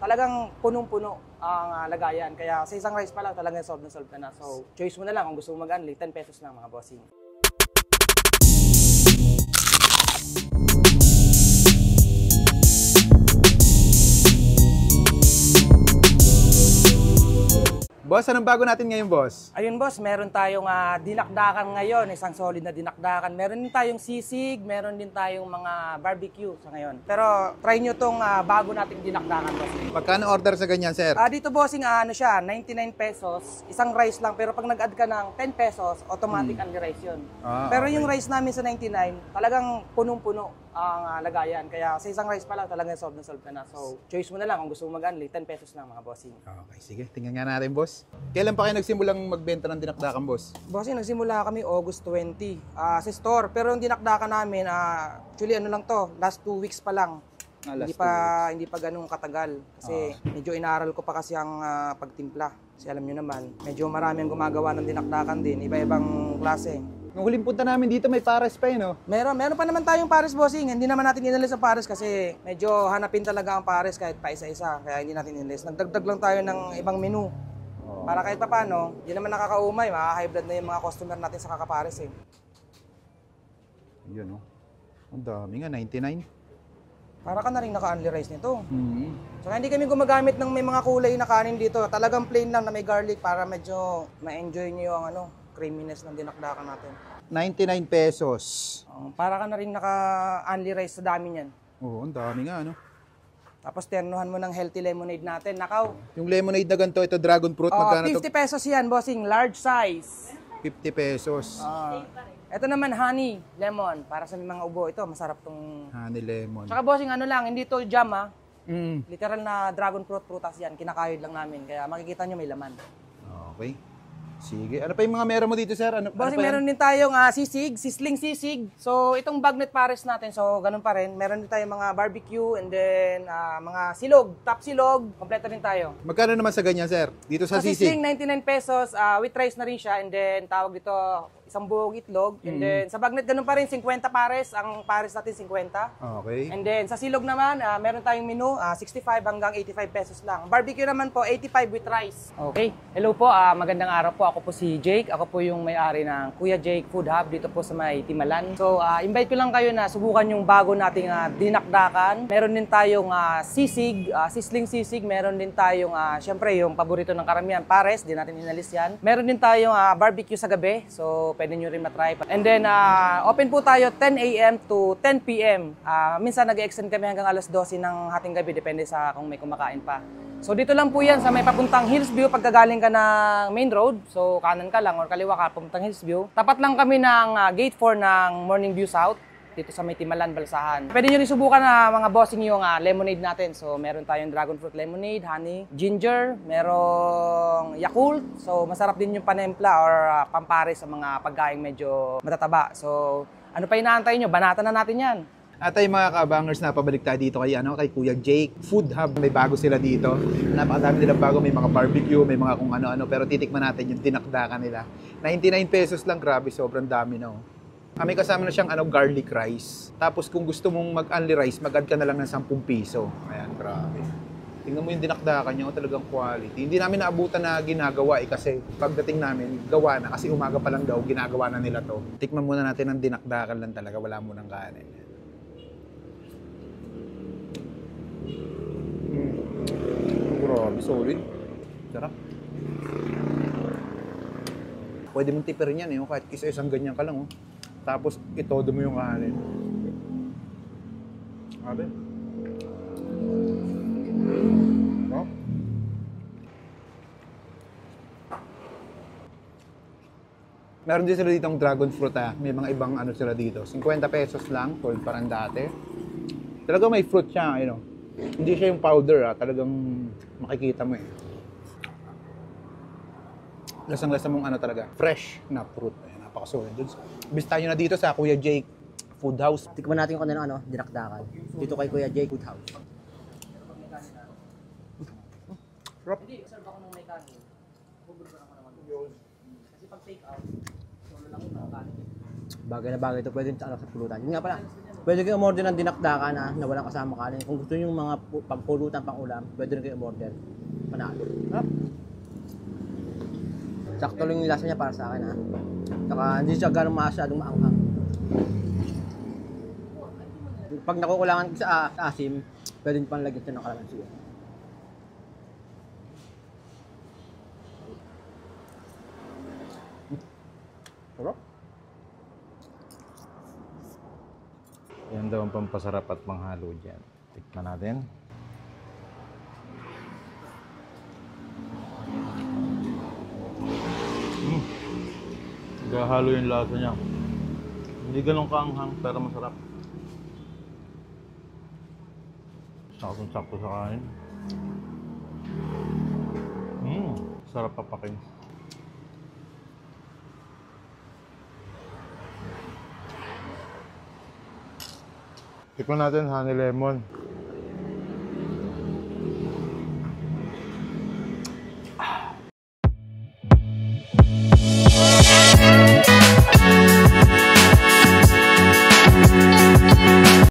talagang punong-puno ang lagayan. Kaya sa isang rice pa lang talagang solve na solve ka na. So, choice mo na lang kung gusto mo mag-unli, 10 pesos lang mga bossing. Boss, anong bago natin ngayon, boss? Ayun boss, meron tayong dinakdakan ngayon, isang solid na dinakdakan. Meron din tayong sisig, meron din tayong mga barbecue sa ngayon. Pero try nyo tong bago nating dinakdakan boss. Magkano order sa ganyan, sir? Dito bossing, ano siya, 99 pesos, isang rice lang. Pero pag nag-add ka ng 10 pesos, automatic only rice yun. Pero okay. yung rice namin sa 99, talagang punong-puno ang lagayan. Kaya sa isang rice pa lang talagang solve na solve ka na. So, choice mo na lang kung gusto mo mag-unli, 10 pesos lang mga bossing. Okay, sige. Tingnan nga natin, boss. Kailan pa kayo nagsimulang magbenta ng dinakdakan, boss? Bossing, nagsimula kami August 20 sa store. Pero yung dinakdakan namin, actually ano lang to, last 2 weeks pa lang. Hindi pa ganun katagal. Kasi medyo inaral ko pa kasi ang pagtimpla. Kasi alam nyo naman, medyo marami ang gumagawa ng dinakdakan din. Iba-ibang klase. Nung huling punta namin dito, may pares pa no? Meron pa naman tayong pares bossing. Hindi naman natin inalis ang pares kasi medyo hanapin talaga ang pares kahit pa isa-isa. Kaya hindi natin inalis. Nagdagdag lang tayo ng ibang menu. Para kahit pa paano, hindi naman nakakaumay. High blood na yung mga customer natin sa kakapares eh. Yun Ang dami nga, 99. Para ka na rin naka-only rice nito. Saka hindi kami gumagamit ng may mga kulay na kanin dito. Talagang plain lang na may garlic para medyo ma-enjoy nyo yung creaminess ng dinakdakan natin. 99 pesos. Para ka na rin naka-only rice sa dami niyan. Oo, ang dami nga, Tapos ternuhan mo ng healthy lemonade natin. Nakaw. Yung lemonade na ganito, ito dragon fruit, magkano 50 pesos yan, bossing. Large size. 50 pesos. Ito naman, honey lemon. Para sa mga ubo. Ito, masarap tong... Honey lemon. Saka bossing, hindi to jam Mm. Literal na dragon fruit prutas yan. Kinakayod lang namin. Kaya makikita nyo may laman. Okay. Sige. Ano pa yung mga meron mo dito, sir? Bossing, meron din tayong sisig, sisling sisig. So, itong bagnet pares natin, so ganun pa rin. Meron din tayong mga barbecue and then mga silog, top silog. Kompleto rin tayo. Magkano naman sa ganyan, sir? Dito sa sisig? Sisling, 99 pesos. With rice na rin siya. And then, tawag dito, isang buong itlog. And then, sa bagnet, ganun pa rin, 50 pares. Ang pares natin, 50. Okay. And then, sa silog naman, meron tayong menu, 65 hanggang 85 pesos lang. Barbecue naman po, 85 with rice. Okay. Hello po, magandang araw po. Ako po si Jake. Ako po yung may-ari ng Kuya Jake Food Hub dito po sa may Timalan. So, invite ko lang kayo na subukan yung bago nating dinakdakan. Meron din tayong sisig, sisling sisig. Meron din tayong, syempre, yung paborito ng karamihan, pares. Di natin inalis yan. Meron din tayong barbecue sa gabi. So, pwede nyo rin matry. And then, open po tayo 10 a.m. to 10 p.m. Minsan nag-extend kami hanggang alas 12 ng hating gabi. Depende sa kung may kumakain pa. So dito lang po yan sa may papuntang Hillsview pagkagaling ka ng main road. So kanan ka lang or kaliwa ka papuntang Hillsview. Tapat lang kami ng gate 4 ng Morning View South dito sa may Timalan, Balsahan. Pwede nyo rin subukan na mga bossing yung lemonade natin. So meron tayong dragon fruit lemonade, honey, ginger, merong Yakult. So masarap din yung panempla or pampare sa mga pagkain medyo matataba. So ano pa inaantay nyo? Banatan na natin yan. At ay mga kabangers, napabalik tayo dito kay Kuya Jake Food Hub. May bago sila dito. Napakadami nilang bago, may mga barbecue, may mga kung ano-ano, pero titikman natin yung dinakdakan nila. 99 pesos lang, grabe, sobrang dami may kasama na siyang garlic rice. Tapos kung gusto mong mag-only rice, mag-add ka na lang ng 10 piso. Ayan, grabe. Tingnan mo yung dinakdakan niya, talagang quality. Hindi namin naabutan na ginagawa kasi pagdating namin, gawa na. Kasi umaga pa lang daw, ginagawa na nila to. Tikman muna natin ang dinakdakan lang talaga, wala mo ng kanin. Grabe, solid. Sarap. Pwede mong tipirin yan kahit isa-isang ganyan ka lang Tapos itodo mo yung kanin. Grabe. Meron din sila ditong dragon fruit May mga ibang sila dito. 50 pesos lang, told parang dati. Talaga may fruit siya, Hindi siya yung powder talagang makikita mo Lasang-lasa mong talaga, fresh na fruit. Napakasolid. Bisita nyo na dito sa Kuya Jake Food House. Tikman natin yung kanilang dinakdakan. Dito kay Kuya Jake Food House. Sarap. Hindi, serve ako ng may kanin. Bubur ko naman naman. Kasi pag take out, solo lang yung kanin. Bagay na bagay ito, pwede sa, sa pulutan. Yun nga pala, pwede kayo umorder ng dinakdakan na walang kasama kanin. Kung gusto nyo yung mga pangpulutan, pang ulam, pwede rin kayo umorder. Panalo. Harap. Sakto lang yung lasa niya para sa akin ha. Saka hindi siya ganun masyadong maanghang. Pag nakukulangan sa asim, pwede nyo pang lagyan siya ng kalamansi. Sarap. Yan daw ang pampasarap at panghalo dyan. Tikman natin. Gahalo yung lasa niya. Hindi ganun kaanghang pero masarap. Sakto-sakto sa kain. Sarap papakin. Tikman natin honey lemon.